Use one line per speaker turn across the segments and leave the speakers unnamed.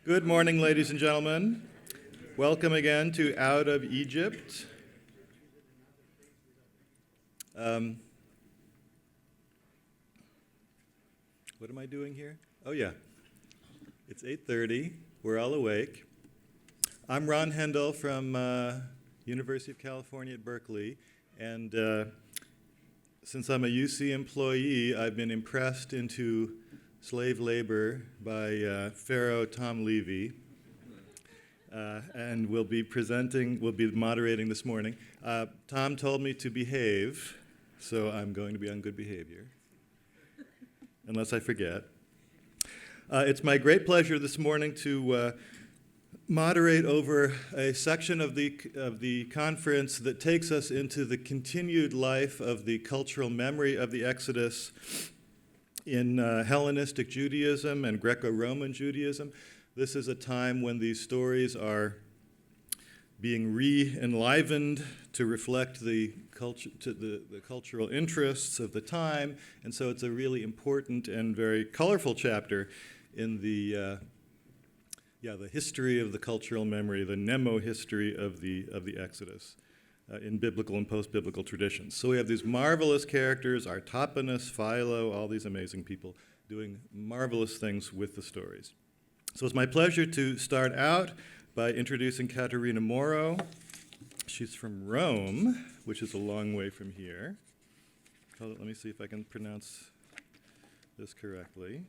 Good morning, ladies and gentlemen. Welcome again to Out of Egypt. What am I doing here? Oh, yeah. It's 8:30. We're all awake. I'm Ron Hendel from University of California at Berkeley, and since I'm a UC employee, I've been impressed into slave labor by Pharaoh Tom Levy, and we'll be moderating this morning. Tom told me to behave, so I'm going to be on good behavior, unless I forget. It's my great pleasure this morning to moderate over a section of the conference that takes us into the continued life of the cultural memory of the Exodus in Hellenistic Judaism and Greco-Roman Judaism. This is a time when these stories are being re-enlivened to reflect the cultural interests of the time, and so it's a really important and very colorful chapter in the history of the cultural memory, the Nemo history of the Exodus in biblical and post-biblical traditions. So we have these marvelous characters, Artapanus, Pharaoh, all these amazing people doing marvelous things with the stories. So it's my pleasure to start out by introducing Caterina Moro. She's from Rome, which is a long way from here. Let me see if I can pronounce this correctly.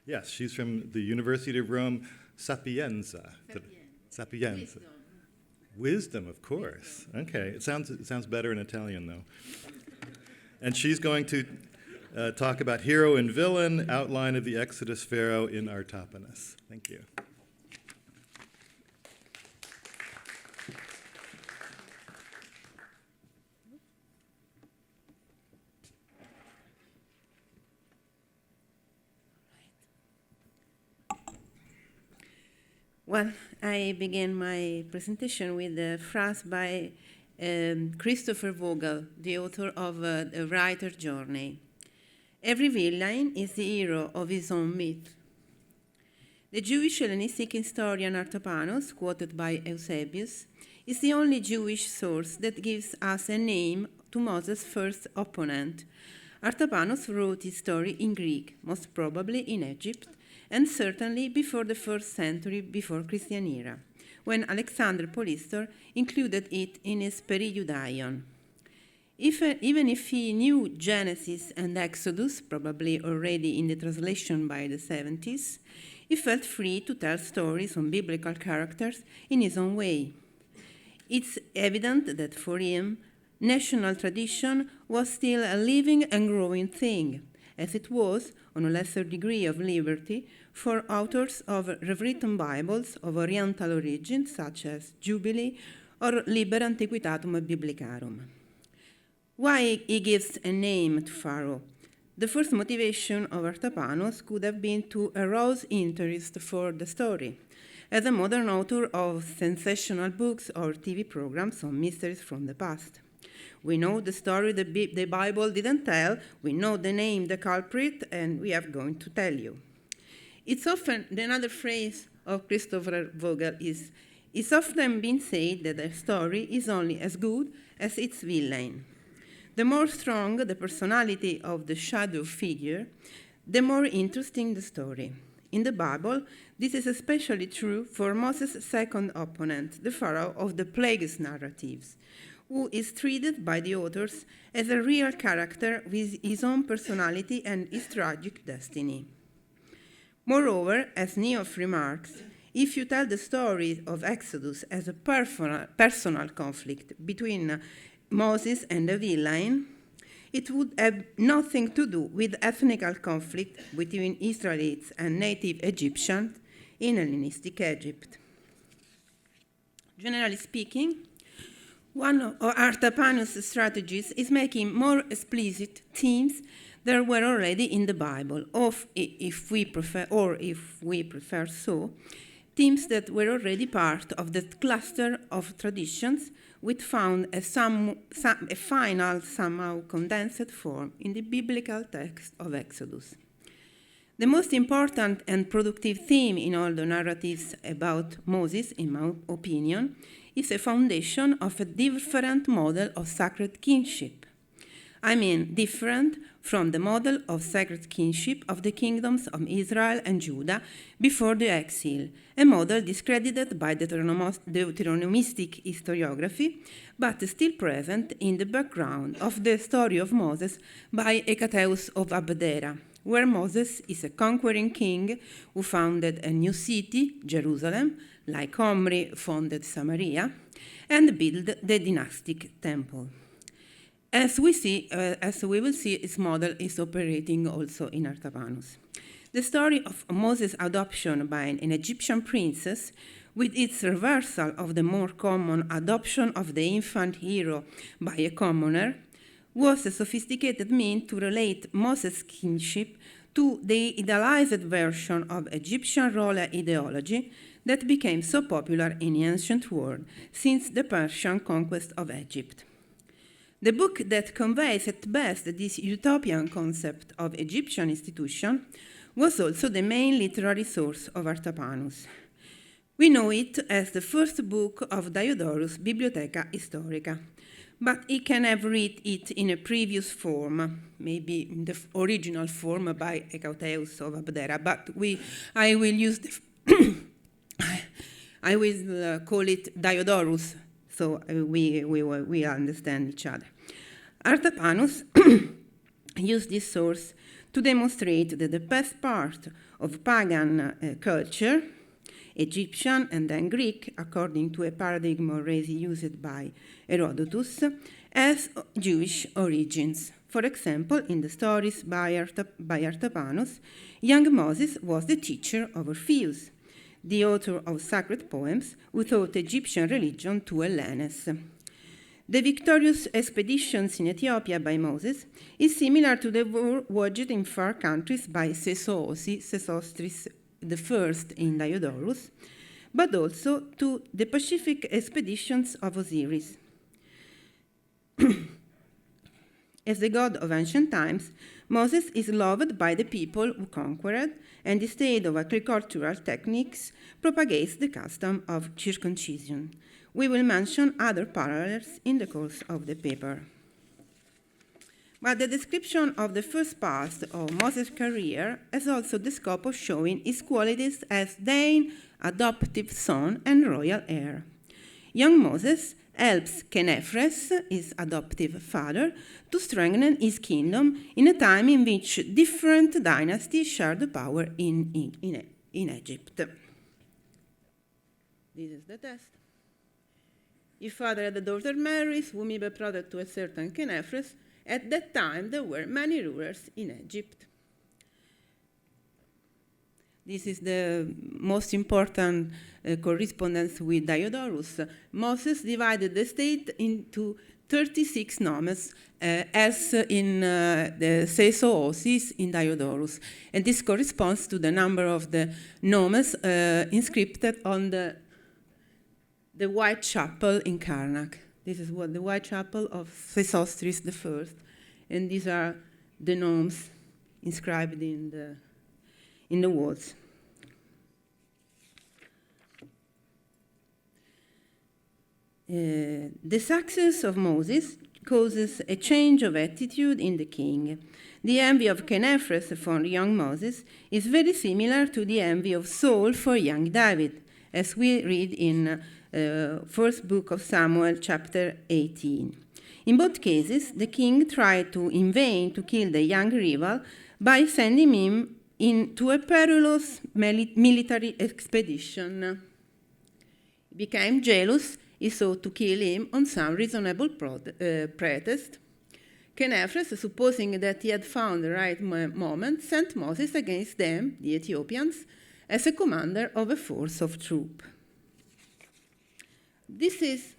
Yes, she's from the University of Rome, Sapienza. Sapienza. Wisdom, of course. Okay, it sounds better in Italian, though. And she's going to talk about hero and villain, outline of the Exodus Pharaoh in Artapanus. Thank you.
Well, I begin my presentation with a phrase by Christopher Vogel, the author of A Writer's Journey. Every villain is the hero of his own myth. The Jewish Hellenistic historian Artapanus, quoted by Eusebius, is the only Jewish source that gives us a name to Moses' first opponent. Artapanus wrote his story in Greek, most probably in Egypt, and certainly before the 1st century before Christian era, when Alexander Polistor included it in his Periudaion. Even if he knew Genesis and Exodus, probably already in the translation by the 70s, he felt free to tell stories on biblical characters in his own way. It's evident that for him, national tradition was still a living and growing thing, as it was, on a lesser degree of liberty, for authors of rewritten Bibles of Oriental origin, such as Jubilee or Liber Antiquitatum Biblicarum. Why he gives a name to Pharaoh? The first motivation of Artapanus could have been to arouse interest for the story. As a modern author of sensational books or TV programs on mysteries from the past. We know the story the Bible didn't tell, we know the name, the culprit, and we are going to tell you. It's often, another phrase of Christopher Vogel is, it's often been said that a story is only as good as its villain. The more strong the personality of the shadow figure, the more interesting the story. In the Bible, this is especially true for Moses' second opponent, the Pharaoh of the Plagues narratives, who is treated by the authors as a real character with his own personality and his tragic destiny. Moreover, as Neof remarks, if you tell the story of Exodus as a personal conflict between Moses and the villain, it would have nothing to do with ethnical conflict between Israelites and native Egyptians in Hellenistic Egypt. Generally speaking, one of Artapanus' strategies is making more explicit themes that were already in the Bible, or if we prefer so, themes that were already part of the cluster of traditions which found a final, somehow condensed form in the biblical text of Exodus. The most important and productive theme in all the narratives about Moses, in my opinion, is a foundation of a different model of sacred kinship. I mean, different from the model of sacred kinship of the kingdoms of Israel and Judah before the exile, a model discredited by Deuteronomistic historiography, but still present in the background of the story of Moses by Hecateuch of Abdera, where Moses is a conquering king who founded a new city, Jerusalem, like Omri founded Samaria, and built the dynastic temple. As we will see, this model is operating also in Artapanus. The story of Moses' adoption by an Egyptian princess, with its reversal of the more common adoption of the infant hero by a commoner, was a sophisticated means to relate Moses' kinship to the idealized version of Egyptian royal ideology that became so popular in the ancient world since the Persian conquest of Egypt. The book that conveys at best this utopian concept of Egyptian institution was also the main literary source of Artapanus. We know it as the first book of Diodorus' Bibliotheca Historica, but he can have read it in a previous form, maybe in the original form by Hecateuch of Abdera, but I will call it Diodorus, so we understand each other. Artapanus used this source to demonstrate that the best part of pagan culture, Egyptian and then Greek, according to a paradigm already used by Herodotus, has Jewish origins. For example, in the stories by Artapanus, young Moses was the teacher of Orpheus, the author of sacred poems who taught Egyptian religion to Hellenes. The victorious expeditions in Ethiopia by Moses is similar to the war waged in far countries by Sesostris I in Diodorus, but also to the Pacific expeditions of Osiris. As the god of ancient times, Moses is loved by the people who conquered, and instead of agricultural techniques, propagates the custom of circumcision. We will mention other parallels in the course of the paper. But the description of the first part of Moses' career has also the scope of showing his qualities as Dain, adoptive son, and royal heir. Young Moses helps Kenefres, his adoptive father, to strengthen his kingdom in a time in which different dynasties shared the power in Egypt. This is the test. His father had a daughter Mary, whom he betrothed to a certain Kenefres. At that time, there were many rulers in Egypt. This is the most important correspondence with Diodorus. Moses divided the state into 36 nomes, as in the Sesostris in Diodorus. And this corresponds to the number of the nomes inscripted on the White Chapel in Karnak. This is what the White Chapel of Sesostris I, and these are the nomes inscribed in the walls. The success of Moses causes a change of attitude in the king. The envy of Kenefres for young Moses is very similar to the envy of Saul for young David, as we read in first book of Samuel, chapter 18. In both cases, the king tried in vain to kill the young rival by sending him into a perilous military expedition. He became jealous. He sought to kill him on some reasonable pretext. Kenefres, supposing that he had found the right moment, sent Moses against them, the Ethiopians, as a commander of a force of troops. This is,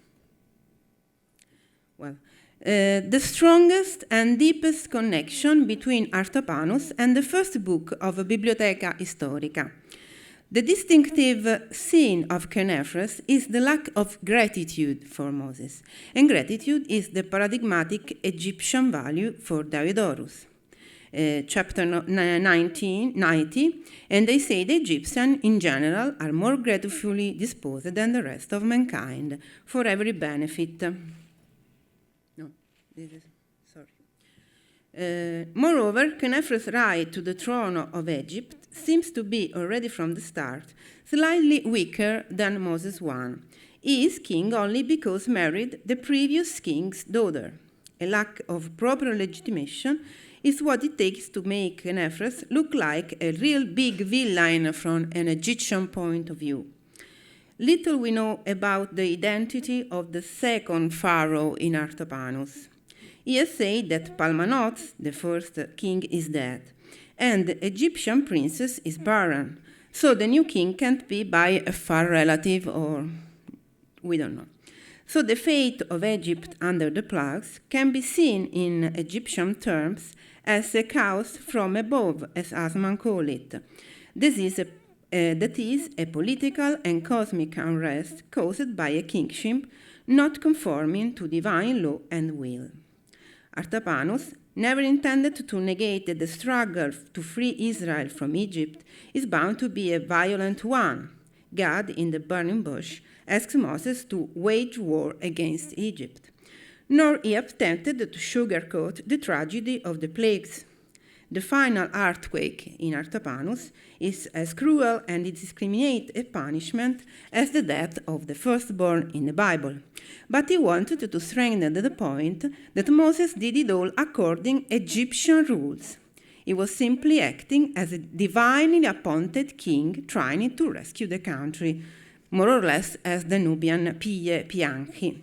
the strongest and deepest connection between Artapanus and the first book of Bibliotheca Historica. The distinctive sin of Kenefres is the lack of gratitude for Moses, and gratitude is the paradigmatic Egyptian value for Diodorus. chapter 90, and they say the Egyptians in general are more gratefully disposed than the rest of mankind for every benefit. No, this is, sorry. Moreover, Khenefre's right to the throne of Egypt seems to be, already from the start, slightly weaker than Moses' one. He is king only because married the previous king's daughter. A lack of proper legitimation is what it takes to make Khenefres look like a real big villain from an Egyptian point of view. Little we know about the identity of the second pharaoh in Artapanus. He has said that Palmanoth, the first king, is dead, and the Egyptian princess is barren, so the new king can't be by a far relative, or we don't know. So the fate of Egypt under the plagues can be seen in Egyptian terms as a chaos from above, as Asman called it. That is a political and cosmic unrest caused by a kingship not conforming to divine law and will. Artapanus, never intended to negate the struggle to free Israel from Egypt, is bound to be a violent one. God, in the burning bush, asks Moses to wage war against Egypt. Nor he attempted to sugarcoat the tragedy of the plagues. The final earthquake in Artapanus is as cruel and indiscriminate a punishment as the death of the firstborn in the Bible. But he wanted to strengthen the point that Moses did it all according to Egyptian rules. He was simply acting as a divinely appointed king trying to rescue the country, more or less as the Nubian Pie Pianchi.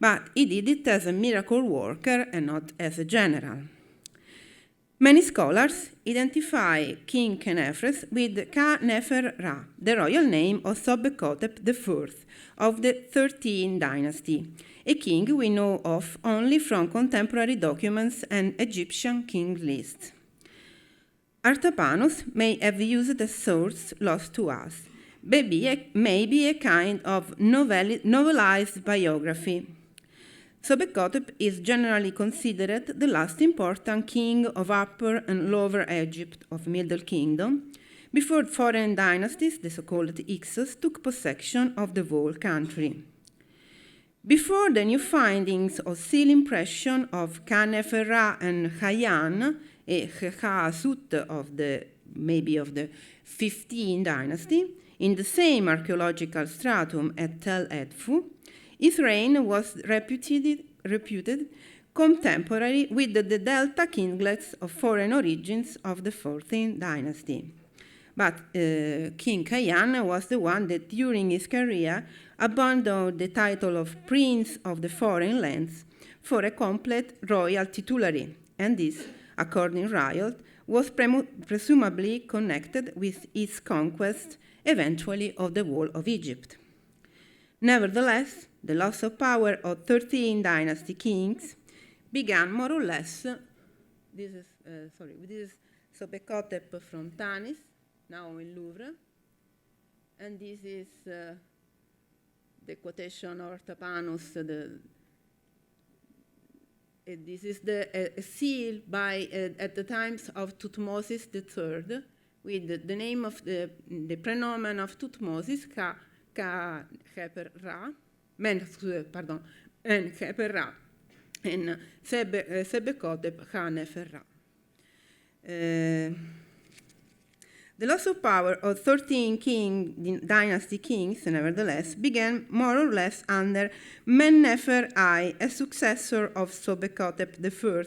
But he did it as a miracle worker and not as a general. Many scholars identify King Khenefres with Ka-Nefer-Ra, the royal name of Sobekotep I of the 13th dynasty, a king we know of only from contemporary documents and Egyptian king lists. Artapanus may have used a source lost to us, maybe a kind of novelized biography. Sobekotep is generally considered the last important king of Upper and Lower Egypt of Middle Kingdom, before foreign dynasties, the so-called Hyksos, took possession of the whole country. Before the new findings of seal impression of Ka-Nefer-Ra and Hayan, a Chehasut of the 15th dynasty, in the same archaeological stratum at Tel Edfu, his reign was reputed contemporary with the Delta kinglets of foreign origins of the 14th dynasty. But King Hayan was the one that during his career abandoned the title of Prince of the Foreign Lands for a complete royal titulary, and this, according to Riot, was presumably connected with his conquest, eventually, of the whole of Egypt. Nevertheless, the loss of power of 13 dynasty kings began more or less. This is Sobekotep from Tanis, now in Louvre, and this is the quotation of Artapanus. This is the seal by at the times of Thutmose III, with the name of the prenomen of Thutmose, Ka-Nefer-Ra, Men-Nefer-Ra, and Sebekotep Ka-Nefer-Ra. The loss of power of 13 dynasty kings, nevertheless, began more or less under Men-Nefer-I, a successor of Sobekotep I,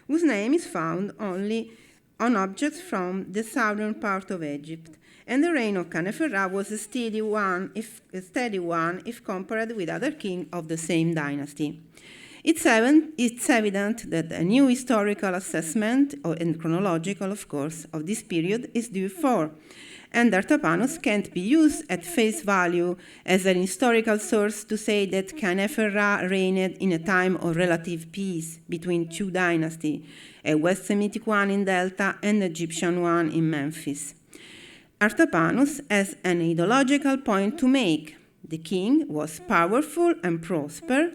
whose name is found only on objects from the southern part of Egypt, and the reign of Ka-Nefer-Ra was a steady one if compared with other kings of the same dynasty. It's evident that a new historical assessment, and chronological, of course, of this period is due for, and Artapanus can't be used at face value as an historical source to say that Ka-Nefer-Ra reigned in a time of relative peace between two dynasties, a West Semitic one in Delta and an Egyptian one in Memphis. Artapanus has an ideological point to make. The king was powerful and prosper,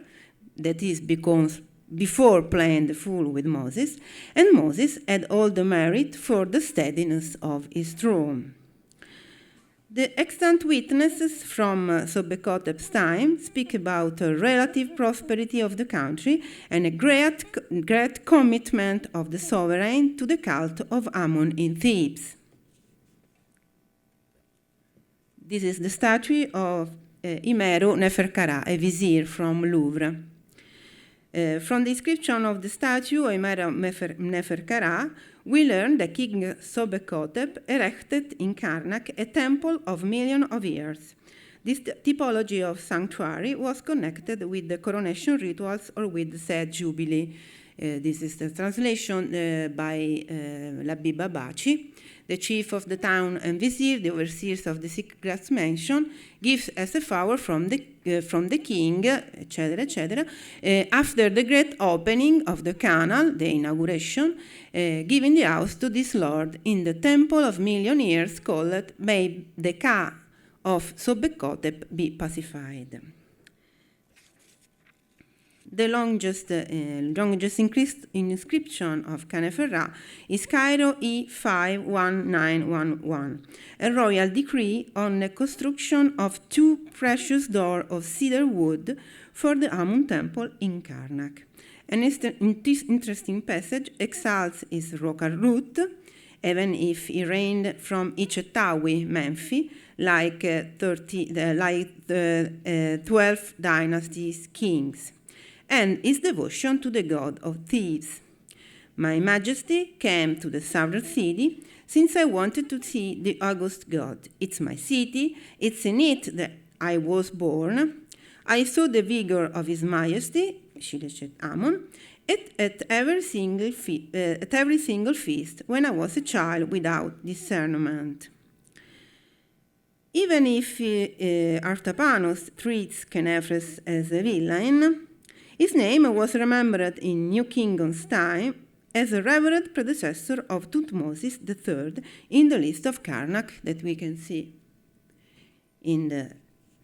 that is, because before playing the fool with Moses, and Moses had all the merit for the steadiness of his throne. The extant witnesses from Sobekotep's time speak about a relative prosperity of the country and a great commitment of the sovereign to the cult of Ammon in Thebes. This is the statue of Moro Neferkara, a vizier from Louvre. From the description of the statue of Moro Neferkara, we learn that King Sobekotep erected in Karnak a temple of millions of years. This typology of sanctuary was connected with the coronation rituals or with the said jubilee. This is the translation by Labib Abaci. The chief of the town and vizier, the overseers of the secret mansion, gives as a favor from the king, etc., etc., after the great opening of the canal, the inauguration, giving the house to this lord in the temple of million years called May the Ka of Sobekotep be pacified. The longest inscription of Kheneferra is Cairo E51911, a royal decree on the construction of 2 precious doors of cedar wood for the Amun temple in Karnak. An interesting passage exalts his royal root, even if he reigned from Icetawi, Memphis, like 12 dynasties kings, and his devotion to the god of Thebes. My majesty came to the southern city since I wanted to see the august god. It's my city, it's in it that I was born. I saw the vigor of his majesty, Shilechet Ammon, at every single feast when I was a child without discernment. Even if Artapanus treats Kheneferra as a villain, his name was remembered in New Kingdom's time as a revered predecessor of Thutmose III in the list of Karnak that we can see in the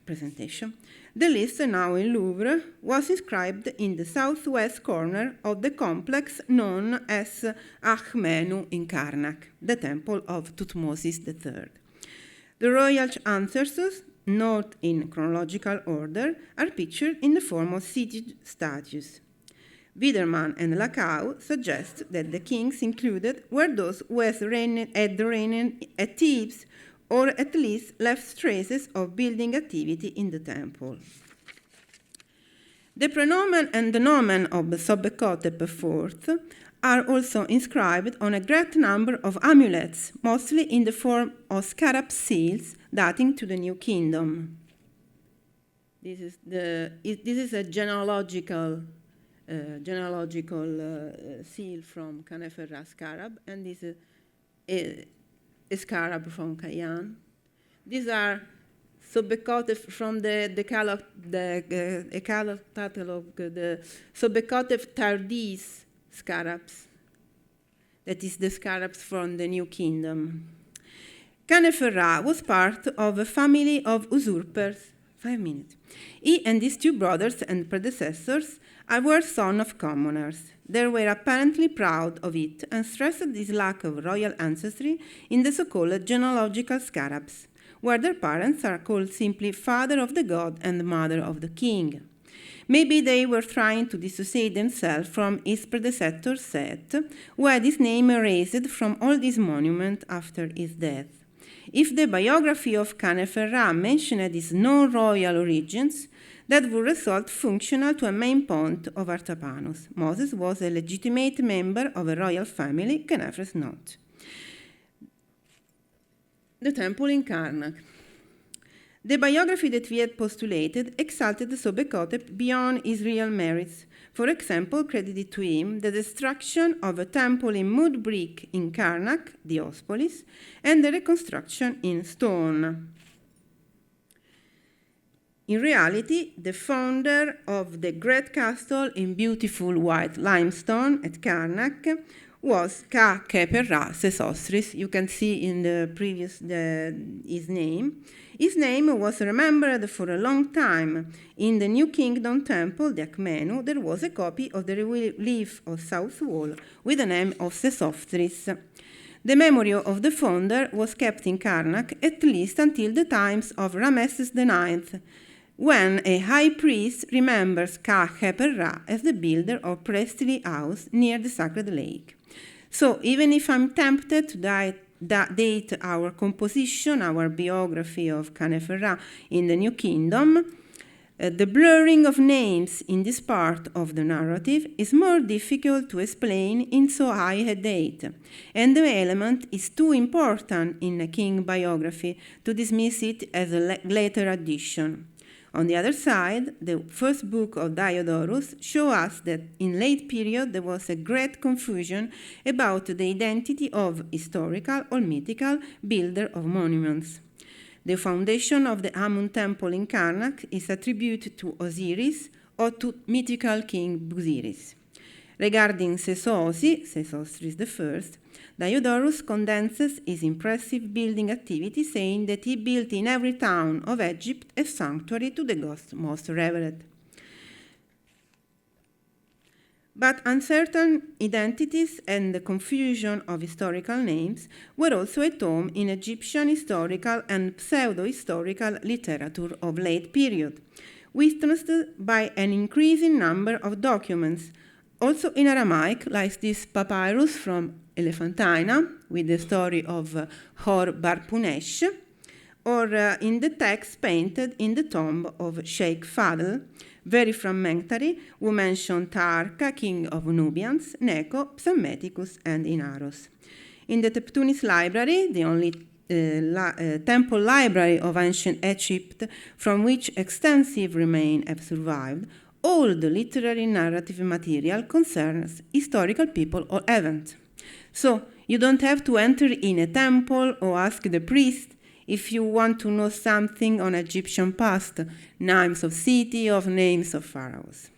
presentation. The list, now in Louvre, was inscribed in the southwest corner of the complex known as Achmenu in Karnak, the temple of Thutmose III. The royal ancestors, not in chronological order, are pictured in the form of seated statues. Widerman and Lacau suggest that the kings included were those who had reigned at Thebes, or at least left traces of building activity in the temple. The prenomen and the nomen of Sobekotep IV are also inscribed on a great number of amulets, mostly in the form of scarab seals dating to the New Kingdom. This is a genealogical seal from Kheneferra scarab, and this is a scarab from Cayenne. These are Sobekotep from the catalog, the Sobekotep Tardis scarabs. That is the scarabs from the New Kingdom. Kheneferra was part of a family of usurpers. 5 minutes. He and his 2 brothers and predecessors were sons of commoners. They were apparently proud of it and stressed this lack of royal ancestry in the so-called genealogical scarabs, where their parents are called simply father of the god and mother of the king. Maybe they were trying to dissociate themselves from his predecessor Seth, who had his name erased from all these monuments after his death. If the biography of Kheneferra mentioned his non-royal origins, that would result functional to a main point of Artapanus. Moses was a legitimate member of a royal family, Kheneferra not. The temple in Karnak. The biography that we had postulated exalted Sobekotep beyond his real merits. For example, credited to him the destruction of a temple in mud brick in Karnak, Diospolis, and the reconstruction in stone. In reality, the founder of the great castle in beautiful white limestone at Karnak was Ka Keperra Sesostris. You can see in the previous his name. His name was remembered for a long time. In the New Kingdom Temple, the Akmenu, there was a copy of the relief of South Wall with the name of Sesostris. The memory of the founder was kept in Karnak at least until the times of Ramesses IX, when a high priest remembers Ka Keperra as the builder of priestly house near the sacred lake. So even if I'm tempted to date our composition, our biography of Kheperra in the New Kingdom, the blurring of names in this part of the narrative is more difficult to explain in so high a date, and the element is too important in a king biography to dismiss it as a later addition. On the other side, the first book of Diodorus shows us that in late period there was a great confusion about the identity of historical or mythical builder of monuments. The foundation of the Amun temple in Karnak is attributed to Osiris or to mythical king Busiris. Regarding Sesostris I, Diodorus condenses his impressive building activity, saying that he built in every town of Egypt a sanctuary to the gods most revered. But uncertain identities and the confusion of historical names were also at home in Egyptian historical and pseudo-historical literature of late period, witnessed by an increasing number of documents, also in Aramaic, like this papyrus from Elephantina with the story of Hor Bar Punesh, or in the text painted in the tomb of Sheikh Fadl, very fragmentary, who mentioned Taarka, king of Nubians, Necho, Psammeticus, and Inaros. In the Teptunis library, the only temple library of ancient Egypt from which extensive remains have survived, all the literary narrative material concerns historical people or events. So you don't have to enter in a temple or ask the priest if you want to know something on Egyptian past, names of city, of names of pharaohs.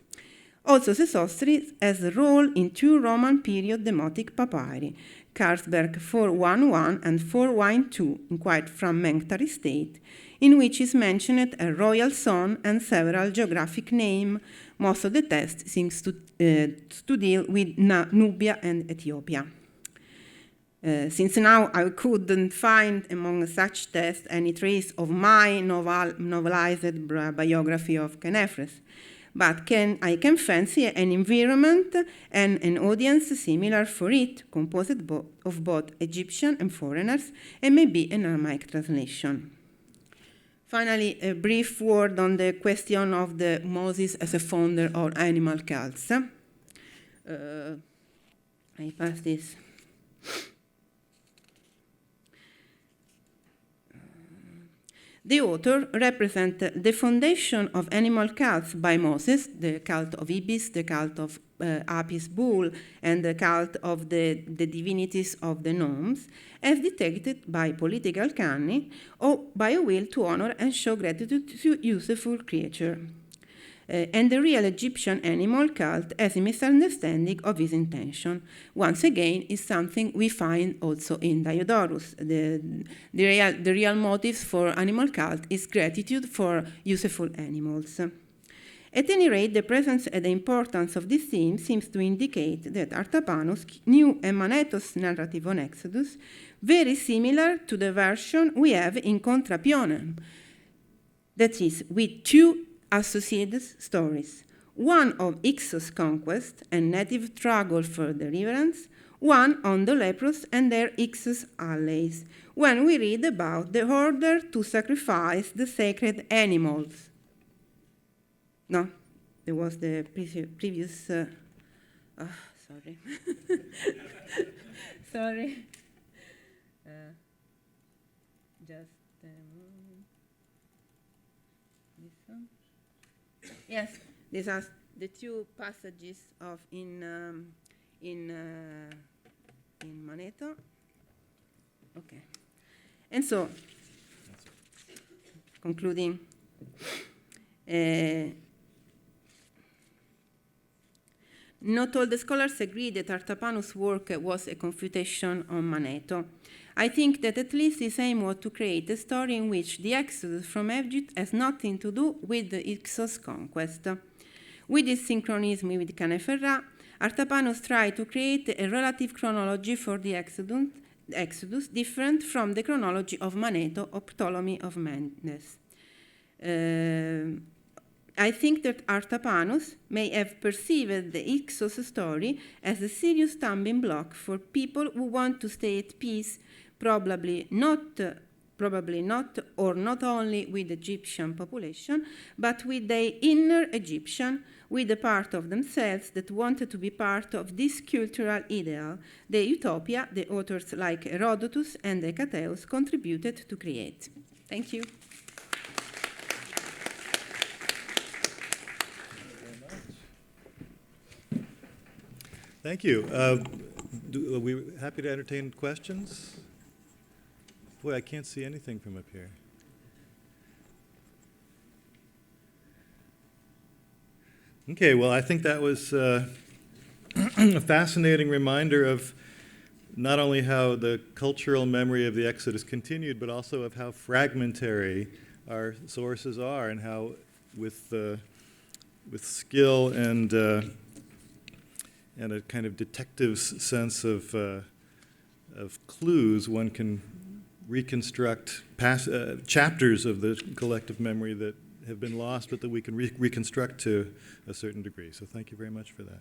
Also, Sesostris has a role in two Roman period demotic papyri, Carlsberg 411 and 412, in quite fragmentary state, in which is mentioned a royal son and several geographic names. Most of the text seems to deal with Nubia and Ethiopia. Since now I couldn't find among such texts any trace of my novelized biography of Khenefres, but I can fancy an environment and an audience similar for it, composed of both Egyptian and foreigners, and maybe an Aramaic translation. Finally, a brief word on the question of the Moses as a founder of animal cults. I pass this. The author represents the foundation of animal cults by Moses, the cult of Ibis, the cult of Apis bull, and the cult of the divinities of the gnomes, as detected by political cunning or by a will to honor and show gratitude to useful creature. And the real Egyptian animal cult has a misunderstanding of his intention. Once again, is something we find also in Diodorus. The real motives for animal cult is gratitude for useful animals. At any rate, the presence and the importance of this theme seems to indicate that Artapanus knew a Maneto's narrative on Exodus very similar to the version we have in Contrapionem, that is, with two associated stories, one of Ixos' conquest and native struggle for deliverance, one on the leprous and their Ixos allies, when we read about the order to sacrifice the sacred animals. No, there was the previous, sorry. Sorry. Just this one. Yes, these are the two passages of in Manetho. Okay, and so concluding. Not all the scholars agree that Artapanus' work was a confutation on Manetho. I think that at least his aim was to create a story in which the exodus from Egypt has nothing to do with the Hyksos conquest. With his synchronism with Kheneferra, Artapanus tried to create a relative chronology for the Exodus different from the chronology of Manetho or Ptolemy of Mendes. I think that Artapanus may have perceived the Hyksos story as a serious stumbling block for people who want to stay at peace, probably not or not only with the Egyptian population, but with the inner Egyptian, with a part of themselves that wanted to be part of this cultural ideal, the utopia the authors like Herodotus and Hecatæus contributed to create. Thank you.
Thank you. Are we happy to entertain questions? Boy, I can't see anything from up here. Okay, well, I think that was a fascinating reminder of not only how the cultural memory of the Exodus continued, but also of how fragmentary our sources are, and how with skill and a kind of detective's sense of clues, one can reconstruct chapters of the collective memory that have been lost, but that we can reconstruct to a certain degree. So thank you very much for that.